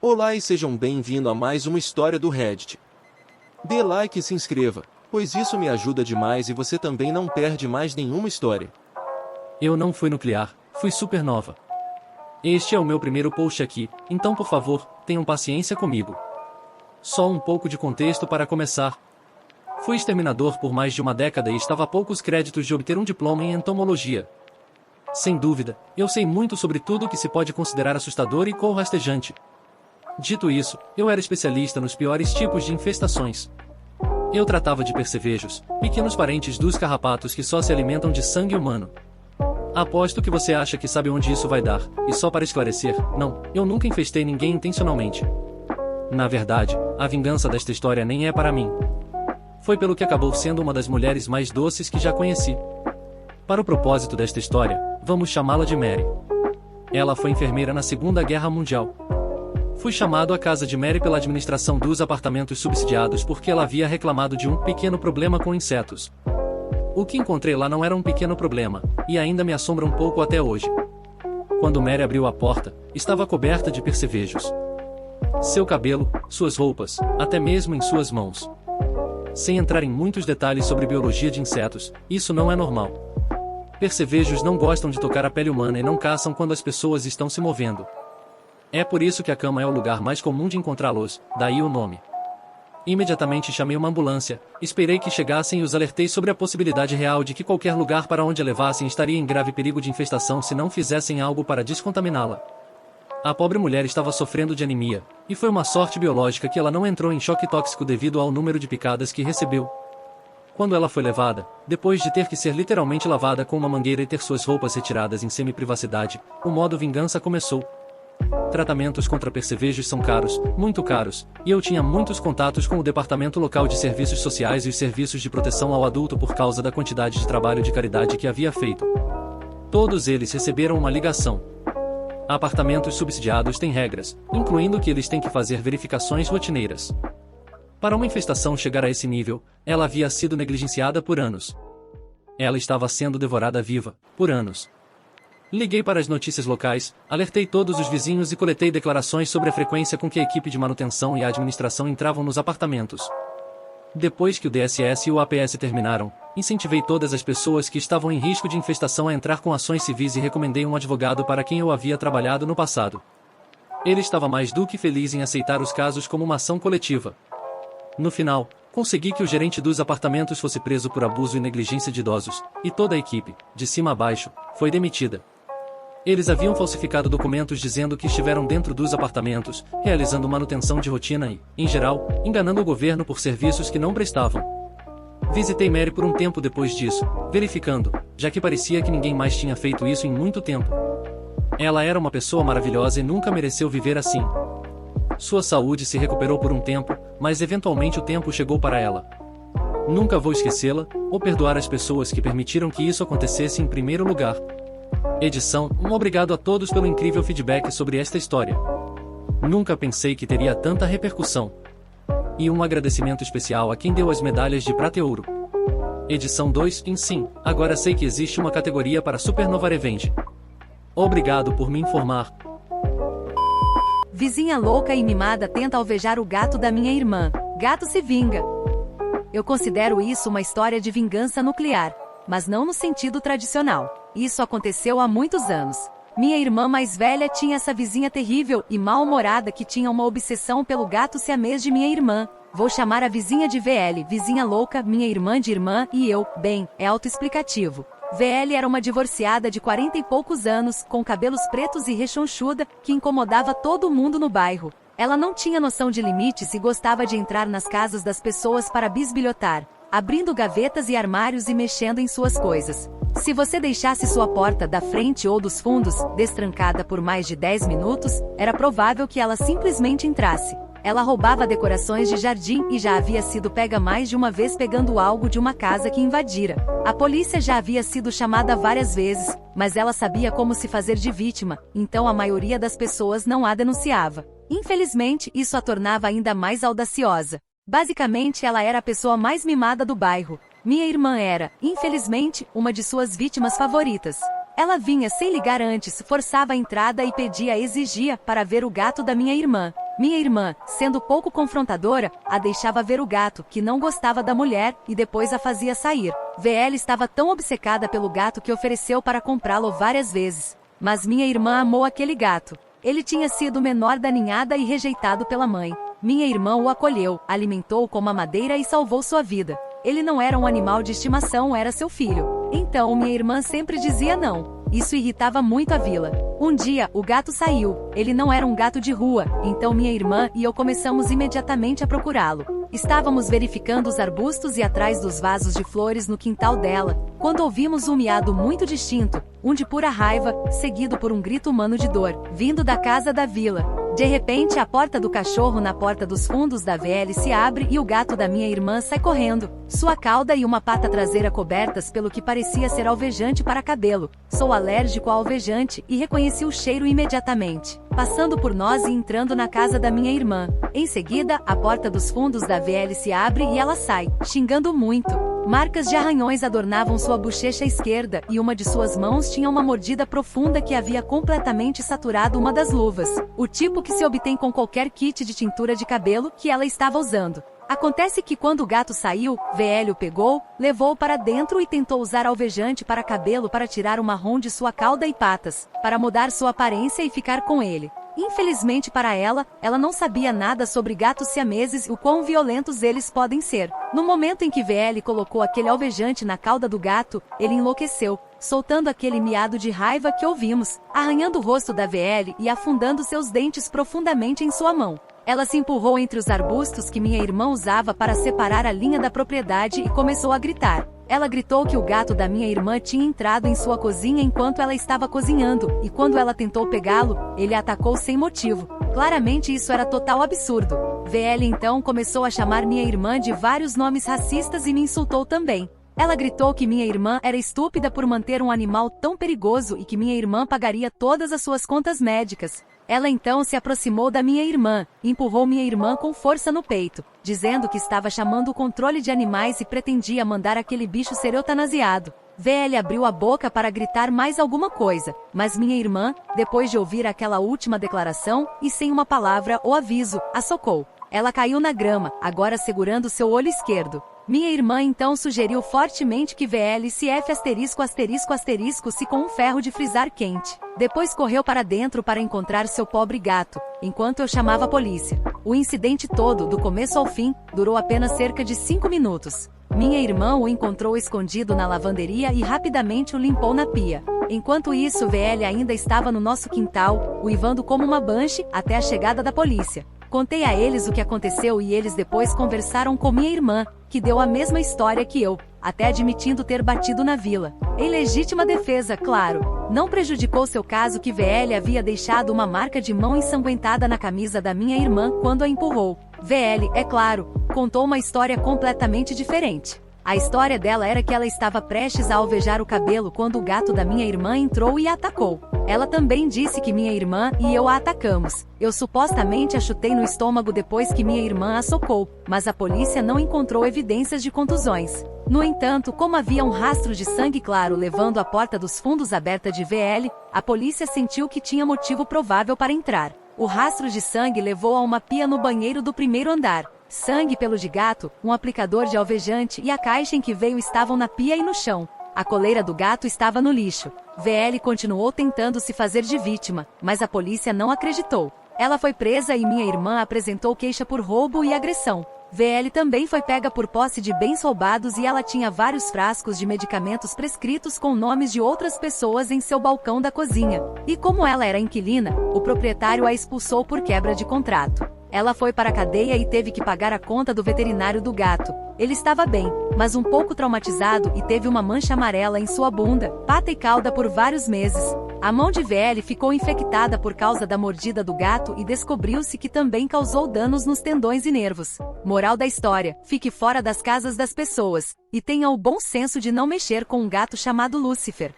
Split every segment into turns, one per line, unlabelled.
Olá e sejam bem-vindos a mais uma história do Reddit. Dê like e se inscreva, pois isso me ajuda demais e você também não perde mais nenhuma história.
Eu não fui nuclear, fui supernova. Este é o meu primeiro post aqui, então por favor, tenham paciência comigo. Só um pouco de contexto para começar. Fui exterminador por mais de uma década e estava a poucos créditos de obter um diploma em entomologia. Sem dúvida, eu sei muito sobre tudo que se pode considerar assustador e rastejante. Dito isso, eu era especialista nos piores tipos de infestações. Eu tratava de percevejos, pequenos parentes dos carrapatos que só se alimentam de sangue humano. Aposto que você acha que sabe onde isso vai dar, e só para esclarecer, não, eu nunca infestei ninguém intencionalmente. Na verdade, a vingança desta história nem é para mim. Foi pelo que acabou sendo uma das mulheres mais doces que já conheci. Para o propósito desta história, vamos chamá-la de Mary. Ela foi enfermeira na Segunda Guerra Mundial. Fui chamado à casa de Mary pela administração dos apartamentos subsidiados porque ela havia reclamado de um pequeno problema com insetos. O que encontrei lá não era um pequeno problema, e ainda me assombra um pouco até hoje. Quando Mary abriu a porta, estava coberta de percevejos. Seu cabelo, suas roupas, até mesmo em suas mãos. Sem entrar em muitos detalhes sobre biologia de insetos, isso não é normal. Percevejos não gostam de tocar a pele humana e não caçam quando as pessoas estão se movendo. É por isso que a cama é o lugar mais comum de encontrá-los, daí o nome. Imediatamente chamei uma ambulância, esperei que chegassem e os alertei sobre a possibilidade real de que qualquer lugar para onde a levassem estaria em grave perigo de infestação se não fizessem algo para descontaminá-la. A pobre mulher estava sofrendo de anemia, e foi uma sorte biológica que ela não entrou em choque tóxico devido ao número de picadas que recebeu. Quando ela foi levada, depois de ter que ser literalmente lavada com uma mangueira e ter suas roupas retiradas em semi-privacidade, o modo vingança começou. Tratamentos contra percevejos são caros, muito caros, e eu tinha muitos contatos com o departamento local de serviços sociais e os serviços de proteção ao adulto por causa da quantidade de trabalho de caridade que havia feito. Todos eles receberam uma ligação. Apartamentos subsidiados têm regras, incluindo que eles têm que fazer verificações rotineiras. Para uma infestação chegar a esse nível, ela havia sido negligenciada por anos. Ela estava sendo devorada viva, por anos. Liguei para as notícias locais, alertei todos os vizinhos e coletei declarações sobre a frequência com que a equipe de manutenção e a administração entravam nos apartamentos. Depois que o DSS e o APS terminaram, incentivei todas as pessoas que estavam em risco de infestação a entrar com ações civis e recomendei um advogado para quem eu havia trabalhado no passado. Ele estava mais do que feliz em aceitar os casos como uma ação coletiva. No final, consegui que o gerente dos apartamentos fosse preso por abuso e negligência de idosos, e toda a equipe, de cima a baixo, foi demitida. Eles haviam falsificado documentos dizendo que estiveram dentro dos apartamentos, realizando manutenção de rotina e, em geral, enganando o governo por serviços que não prestavam. Visitei Mary por um tempo depois disso, verificando, já que parecia que ninguém mais tinha feito isso em muito tempo. Ela era uma pessoa maravilhosa e nunca mereceu viver assim. Sua saúde se recuperou por um tempo, mas eventualmente o tempo chegou para ela. Nunca vou esquecê-la, ou perdoar as pessoas que permitiram que isso acontecesse em primeiro lugar. Edição, um obrigado a todos pelo incrível feedback sobre esta história. Nunca pensei que teria tanta repercussão. E um agradecimento especial a quem deu as medalhas de prata e ouro. Edição 2, sim, agora sei que existe uma categoria para Supernova Revenge. Obrigado por me informar.
Vizinha louca e mimada tenta alvejar o gato da minha irmã. Gato se vinga. Eu considero isso uma história de vingança nuclear, mas não no sentido tradicional. Isso aconteceu há muitos anos. Minha irmã mais velha tinha essa vizinha terrível e mal-humorada que tinha uma obsessão pelo gato siamês de minha irmã. Vou chamar a vizinha de VL, vizinha louca, minha irmã de irmã e eu. Bem, é autoexplicativo. VL era uma divorciada de 40 e poucos anos, com cabelos pretos e rechonchuda, que incomodava todo mundo no bairro. Ela não tinha noção de limites e gostava de entrar nas casas das pessoas para bisbilhotar, abrindo gavetas e armários e mexendo em suas coisas. Se você deixasse sua porta da frente ou dos fundos destrancada por mais de 10 minutos, era provável que ela simplesmente entrasse. Ela roubava decorações de jardim e já havia sido pega mais de uma vez pegando algo de uma casa que invadira. A polícia já havia sido chamada várias vezes, mas ela sabia como se fazer de vítima, então a maioria das pessoas não a denunciava. Infelizmente, isso a tornava ainda mais audaciosa. Basicamente, ela era a pessoa mais mimada do bairro. Minha irmã era, infelizmente, uma de suas vítimas favoritas. Ela vinha sem ligar antes, forçava a entrada e exigia para ver o gato da minha irmã. Minha irmã, sendo pouco confrontadora, a deixava ver o gato, que não gostava da mulher, e depois a fazia sair. VL estava tão obcecada pelo gato que ofereceu para comprá-lo várias vezes. Mas minha irmã amou aquele gato. Ele tinha sido o menor da ninhada e rejeitado pela mãe. Minha irmã o acolheu, alimentou-o com mamadeira e salvou sua vida. Ele não era um animal de estimação, era seu filho. Então minha irmã sempre dizia não. Isso irritava muito a Vila. Um dia, o gato saiu. Ele não era um gato de rua, então minha irmã e eu começamos imediatamente a procurá-lo. Estávamos verificando os arbustos e atrás dos vasos de flores no quintal dela, quando ouvimos um miado muito distinto, um de pura raiva, seguido por um grito humano de dor, vindo da casa da Vila. De repente, a porta do cachorro na porta dos fundos da VL se abre e o gato da minha irmã sai correndo, sua cauda e uma pata traseira cobertas pelo que parecia ser alvejante para cabelo. Sou alérgico ao alvejante e reconheci o cheiro imediatamente, passando por nós e entrando na casa da minha irmã. Em seguida, a porta dos fundos da VL se abre e ela sai, xingando muito. Marcas de arranhões adornavam sua bochecha esquerda e uma de suas mãos tinha uma mordida profunda que havia completamente saturado uma das luvas, o tipo que se obtém com qualquer kit de tintura de cabelo que ela estava usando. Acontece que quando o gato saiu, VL o pegou, levou-o para dentro e tentou usar alvejante para cabelo para tirar o marrom de sua cauda e patas, para mudar sua aparência e ficar com ele. Infelizmente para ela, ela não sabia nada sobre gatos siameses e o quão violentos eles podem ser. No momento em que VL colocou aquele alvejante na cauda do gato, ele enlouqueceu, soltando aquele miado de raiva que ouvimos, arranhando o rosto da VL e afundando seus dentes profundamente em sua mão. Ela se empurrou entre os arbustos que minha irmã usava para separar a linha da propriedade e começou a gritar. Ela gritou que o gato da minha irmã tinha entrado em sua cozinha enquanto ela estava cozinhando, e quando ela tentou pegá-lo, ele a atacou sem motivo. Claramente isso era total absurdo. VL então começou a chamar minha irmã de vários nomes racistas e me insultou também. Ela gritou que minha irmã era estúpida por manter um animal tão perigoso e que minha irmã pagaria todas as suas contas médicas. Ela então se aproximou da minha irmã, e empurrou minha irmã com força no peito, dizendo que estava chamando o controle de animais e pretendia mandar aquele bicho ser eutanasiado. VL abriu a boca para gritar mais alguma coisa, mas minha irmã, depois de ouvir aquela última declaração, e sem uma palavra ou aviso, a socou. Ela caiu na grama, agora segurando seu olho esquerdo. Minha irmã então sugeriu fortemente que VL se com um ferro de frisar quente. Depois correu para dentro para encontrar seu pobre gato, enquanto eu chamava a polícia. O incidente todo, do começo ao fim, durou apenas cerca de 5 minutos. Minha irmã o encontrou escondido na lavanderia e rapidamente o limpou na pia. Enquanto isso, VL ainda estava no nosso quintal, uivando como uma banshee, até a chegada da polícia. Contei a eles o que aconteceu e eles depois conversaram com minha irmã, que deu a mesma história que eu, até admitindo ter batido na Vila. Em legítima defesa, claro. Não prejudicou seu caso que VL havia deixado uma marca de mão ensanguentada na camisa da minha irmã quando a empurrou. VL, é claro, contou uma história completamente diferente. A história dela era que ela estava prestes a alvejar o cabelo quando o gato da minha irmã entrou e a atacou. Ela também disse que minha irmã e eu a atacamos. Eu supostamente a chutei no estômago depois que minha irmã a socou, mas a polícia não encontrou evidências de contusões. No entanto, como havia um rastro de sangue claro levando a porta dos fundos aberta de VL, a polícia sentiu que tinha motivo provável para entrar. O rastro de sangue levou a uma pia no banheiro do primeiro andar. Sangue, pelo de gato, um aplicador de alvejante e a caixa em que veio estavam na pia e no chão. A coleira do gato estava no lixo. VL continuou tentando se fazer de vítima, mas a polícia não acreditou. Ela foi presa e minha irmã apresentou queixa por roubo e agressão. VL também foi pega por posse de bens roubados e ela tinha vários frascos de medicamentos prescritos com nomes de outras pessoas em seu balcão da cozinha. E como ela era inquilina, o proprietário a expulsou por quebra de contrato. Ela foi para a cadeia e teve que pagar a conta do veterinário do gato. Ele estava bem, mas um pouco traumatizado e teve uma mancha amarela em sua bunda, pata e cauda por vários meses. A mão de VL ficou infectada por causa da mordida do gato e descobriu-se que também causou danos nos tendões e nervos. Moral da história: fique fora das casas das pessoas, e tenha o bom senso de não mexer com um gato chamado Lúcifer.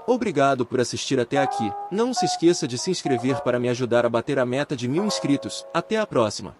Obrigado por assistir até aqui. Não se esqueça de se inscrever para me ajudar a bater a meta de 1000 inscritos. Até a próxima.